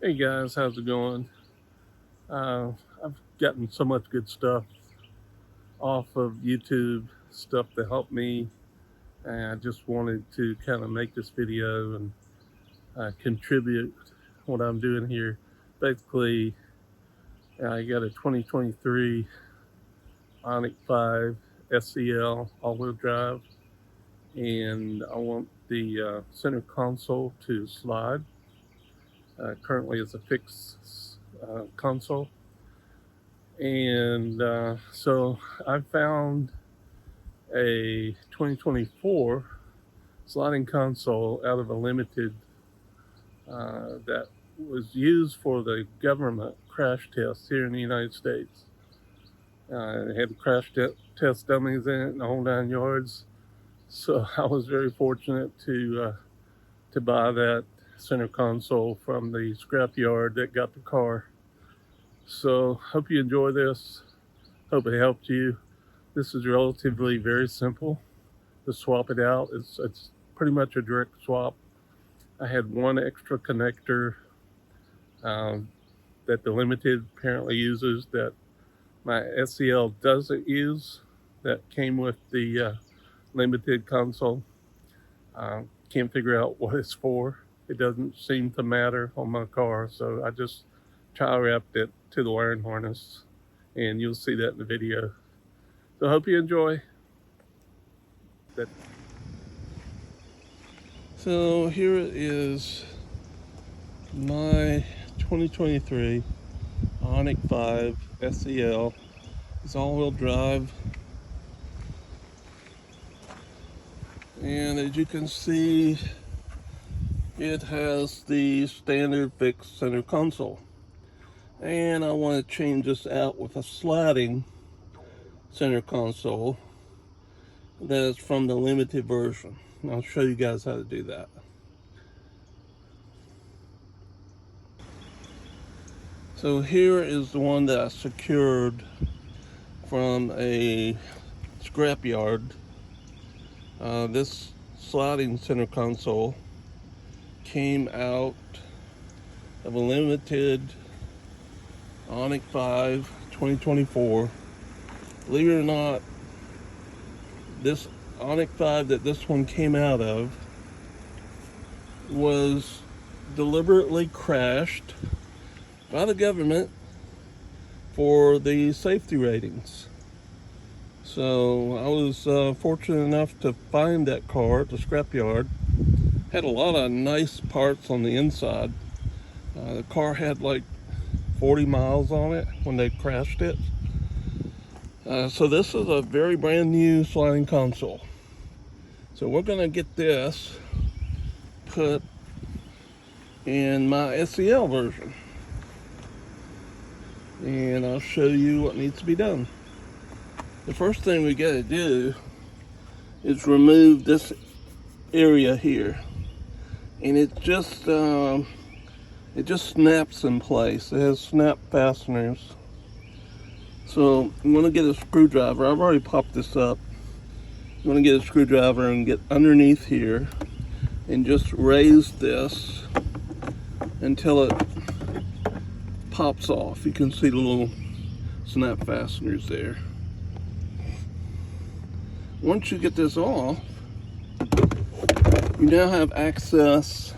Hey guys, how's it going? Uh, I've gotten so much good stuff off of YouTube, stuff that helped me, and I just wanted to kind of make this video and contribute what I'm doing here. Basically, I got a 2023 Ioniq 5 SEL all-wheel drive, and I want the center console to slide. Currently, it's a fixed console. And so I found a 2024 sliding console out of a limited that was used for the government crash tests here in the United States. It had test dummies in it and the whole 9 yards. So I was very fortunate to buy that center console from the scrap yard that got the car. So hope you enjoy this. Hope it helped you. This is relatively very simple to swap it out. It's pretty much a direct swap. I had one extra connector um, that the Limited apparently uses that my SEL doesn't use, that came with the Limited console. Can't figure out what it's for. It doesn't seem to matter on my car, so I just tie wrapped it to the wiring harness, and you'll see that in the video. So I hope you enjoy. So here it is, my 2023 Ioniq 5 SEL. It's all-wheel drive, and as you can see, it has the standard fixed center console. And I want to change this out with a sliding center console that's from the limited version. And I'll show you guys how to do that. So here is the one that I secured from a scrapyard. This sliding center console came out of a limited Ioniq 5 2024. Believe it or not, this Ioniq 5 that this one came out of was deliberately crashed by the government for the safety ratings. So I was fortunate enough to find that car at the scrapyard. Had a lot of nice parts on the inside. The car had like 40 miles on it when they crashed it. So this is a very brand new sliding console. So we're gonna get this put in my SEL version, and I'll show you what needs to be done. The first thing we gotta do is remove this area here, and it just snaps in place. It has snap fasteners. So I'm gonna get a screwdriver. I've already popped this up. I'm gonna get a screwdriver and get underneath here and just raise this until it pops off. You can see the little snap fasteners there. Once you get this off, you now have access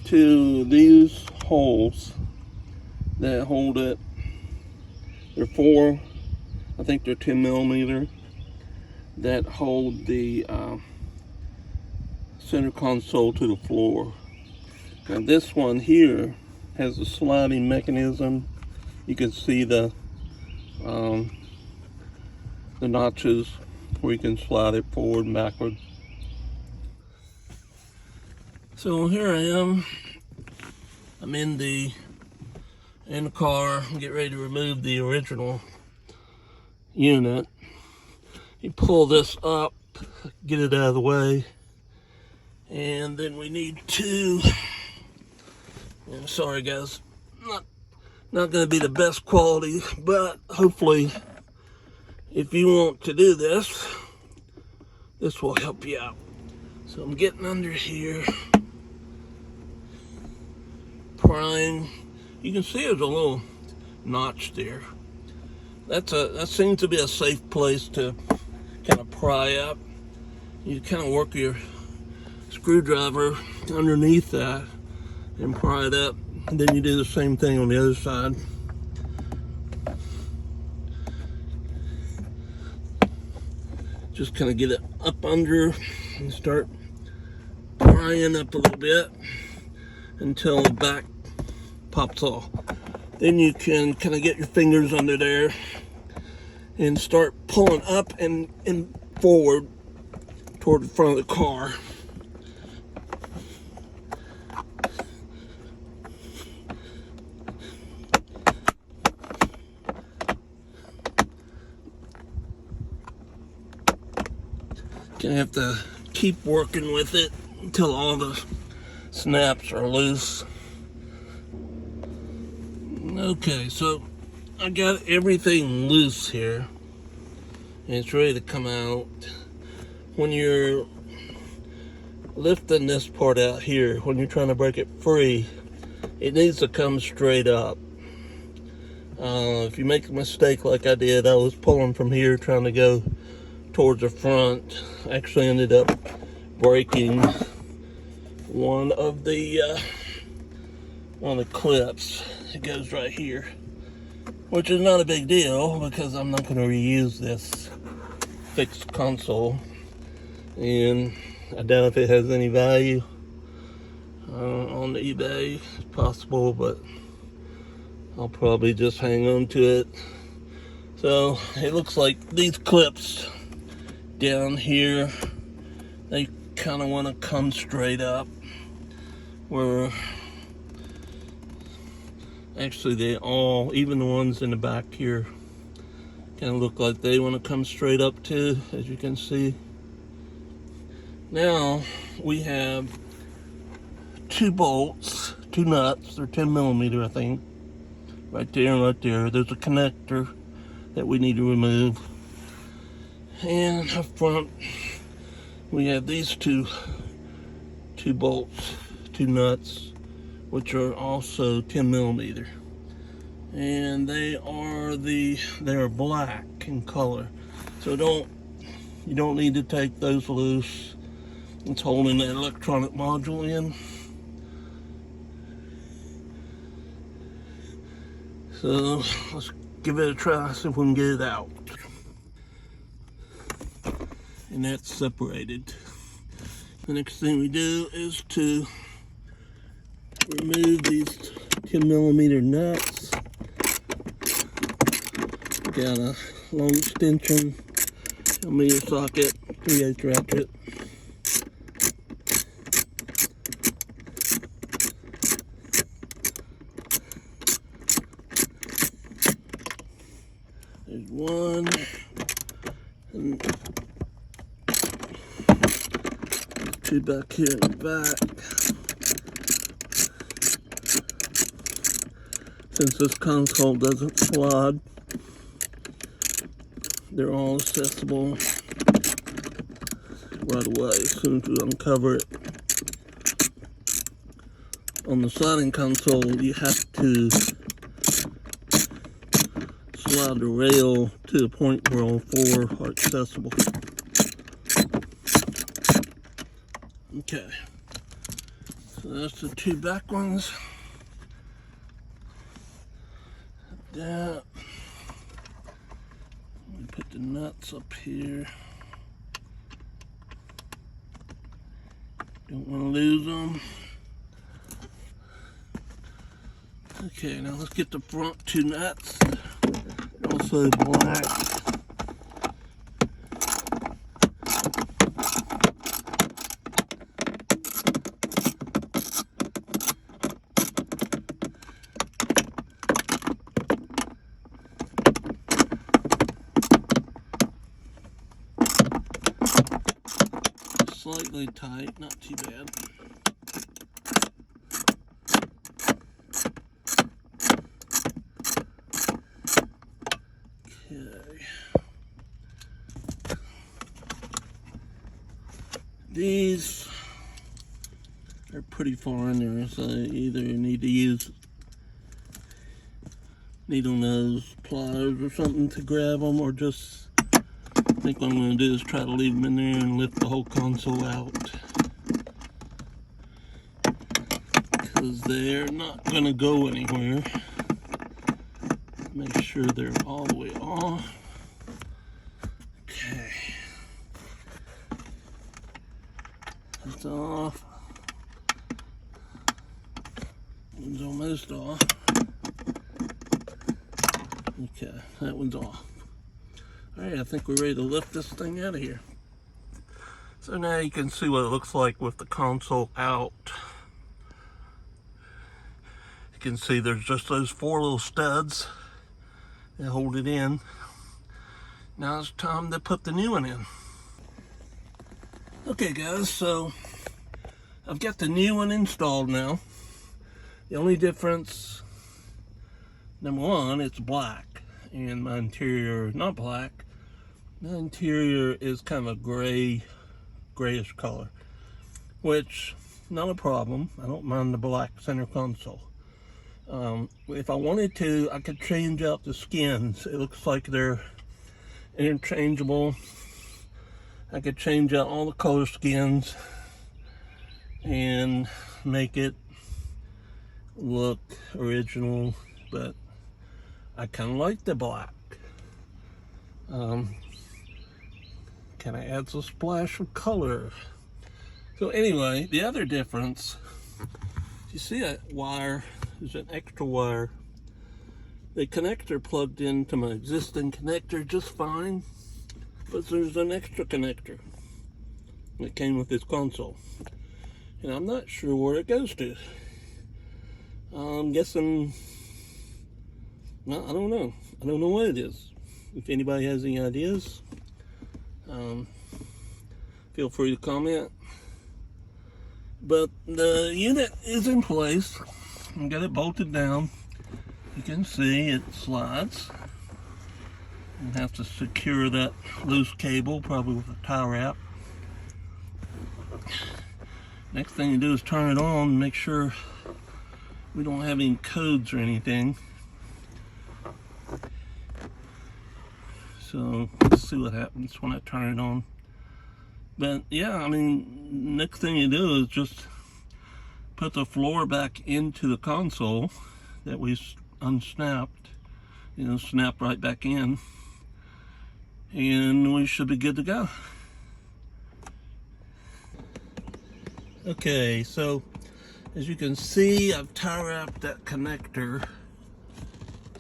to these holes that hold it. They're four, I think they're 10 millimeter, that hold the center console to the floor. And this one here has a sliding mechanism. You can see the notches where you can slide it forward and backward. So here I am. I'm in the car. I'm getting ready to remove the original unit. You pull this up, get it out of the way, and then we need to. I'm sorry guys, not going to be the best quality, but hopefully, if you want to do this, this will help you out. So I'm getting under here, prying, you can see there's a little notch there. That seems to be a safe place to kind of pry up. You kind of work your screwdriver underneath that and pry it up. And then you do the same thing on the other side. Just kind of get it up under and start prying up a little bit until the back pops off. Then you can kind of get your fingers under there and start pulling up and forward toward the front of the car. Gonna have to keep working with it until all the snaps are loose. Okay, so I got everything loose here and it's ready to come out. When you're lifting this part out here, when you're trying to break it free, it needs to come straight up. If you make a mistake like I did, I was pulling from here trying to go towards the front. I actually ended up breaking one of the clips. It goes right here, which is not a big deal because I'm not going to reuse this fixed console, and I doubt if it has any value on eBay. It's possible, but I'll probably just hang on to it. So it looks like these clips down here, they kind of want to come straight up, where actually they all, even the ones in the back here, kind of look like they want to come straight up too, as you can see. Now we have 2 bolts, 2 nuts. They're 10 millimeter, I think. Right there and right there. There's a connector that we need to remove. And up front, we have these two bolts, 2 nuts, which are also 10 millimeter. And they are black in color. So you don't need to take those loose. It's holding that electronic module in. So let's give it a try, see if we can get it out. And that's separated. The next thing we do is to remove these 10 millimeter nuts. Got a long extension, millimeter socket, 3/8 ratchet. There's one, and 2 back here in the back. Since this console doesn't slide, they're all accessible right away as soon as we uncover it. On the sliding console, you have to slide the rail to the point where all 4 are accessible. Okay, so that's the 2 back ones. That. We put the nuts up here. Don't want to lose them. Okay, now let's get the front 2 nuts. They're also black. Slightly tight, not too bad. Okay. These are pretty far in there, so you either need to use use needle nose pliers or something to grab them, or just, I think what I'm going to do is try to leave them in there and lift the whole console out, because they're not going to go anywhere. Make sure they're all the way off. Okay, that's off. One's almost off. Okay, that one's off. Alright, I think we're ready to lift this thing out of here. So now you can see what it looks like with the console out. You can see there's just those 4 little studs that hold it in. Now it's time to put the new one in. Okay guys, so I've got the new one installed now. The only difference, number one, it's black, and my interior is not black. My interior is kind of a grayish color, which, not a problem. I don't mind the black center console. If I wanted to, I could change out the skins. It looks like they're interchangeable. I could change out all the color skins and make it look original, but I kind of like the black. Kind of adds a splash of color. So anyway, the other difference, you see that wire, there's an extra wire. The connector plugged into my existing connector just fine, but there's an extra connector that came with this console, and I'm not sure where it goes to. I'm guessing, well, I don't know. I don't know what it is. If anybody has any ideas, feel free to comment. But the unit is in place. I got it bolted down. You can see it slides. You have to secure that loose cable, probably with a tie wrap. Next thing you do is turn it on and make sure we don't have any codes or anything. So let's see what happens when I turn it on. But yeah, I mean, next thing you do is just put the floor back into the console that we unsnapped, snap right back in, and we should be good to go. Okay, so as you can see, I've tie wrapped that connector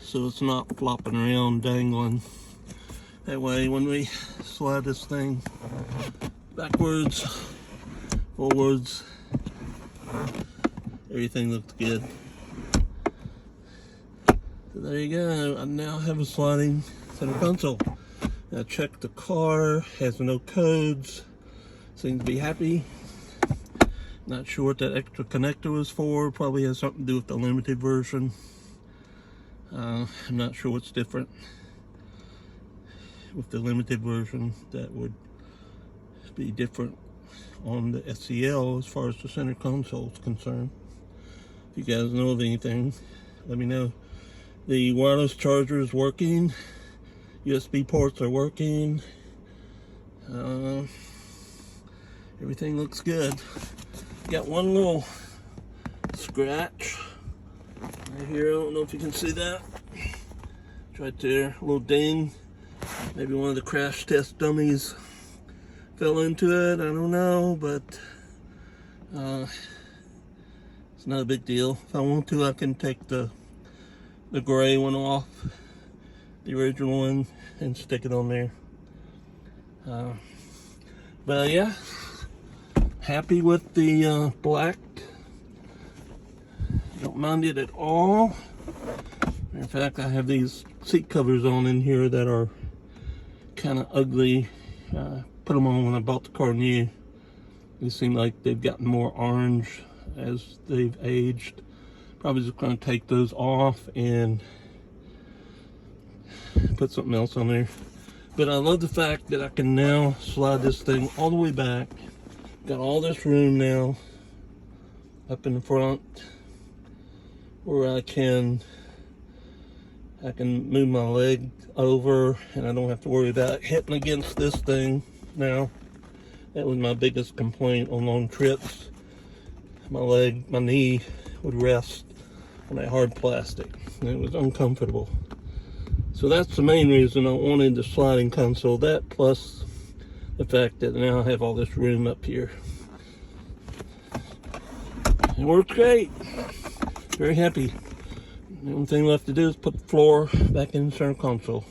so it's not flopping around, dangling. That way when we slide this thing backwards, forwards, everything looks good. So there you go. I now have a sliding center console. I checked the car, has no codes, seems to be happy. Not sure what that extra connector was for. Probably has something to do with the limited version. I'm not sure what's different with the limited version that would be different on the SEL as far as the center console is concerned. If you guys know of anything, let me know. The wireless charger is working. USB ports are working. Everything looks good. Got one little scratch right here. I don't know if you can see that. It's right there, a little ding. Maybe one of the crash test dummies fell into it. I don't know, but it's not a big deal. If I want to, I can take the gray one off, the original one, and stick it on there. But yeah, happy with the black. Don't mind it at all. In fact, I have these seat covers on in here that are kind of ugly. Put them on when I bought the car new. They seem like they've gotten more orange as they've aged. Probably just going to take those off and put something else on there. But I love the fact that I can now slide this thing all the way back. Got all this room now up in the front where I can move my leg over and I don't have to worry about hitting against this thing now. That was my biggest complaint on long trips. My knee would rest on that hard plastic and it was uncomfortable. So that's the main reason I wanted the sliding console. That plus the fact that now I have all this room up here. It works great. Very happy. The only thing left to do is put the floor back in the center console.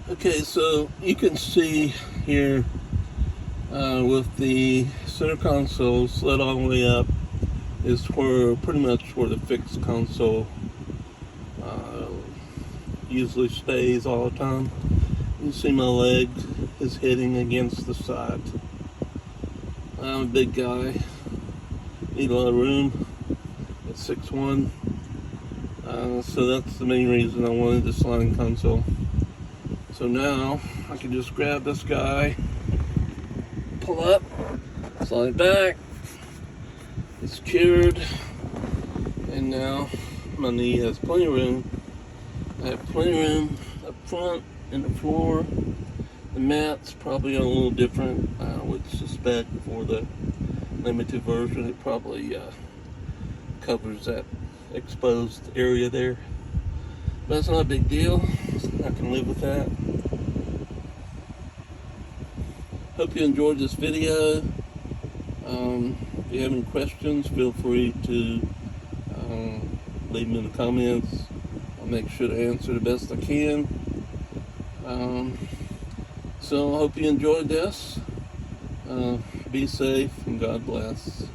Okay, so you can see here with the center console slid all the way up is pretty much where the fixed console usually stays all the time. You see my leg is hitting against the side. I'm a big guy, need a lot of room at 6'1", so that's the main reason I wanted the sliding console. So now I can just grab this guy, pull up, slide it back, it's secured, and now my knee has plenty of room. I have plenty of room up front in the floor. The mat's probably a little different. I would suspect for the limited version it probably covers that exposed area there. But it's not a big deal. I can live with that. Hope you enjoyed this video. If you have any questions, feel free to leave them in the comments. I'll make sure to answer the best I can. So I hope you enjoyed this. Be safe and God bless.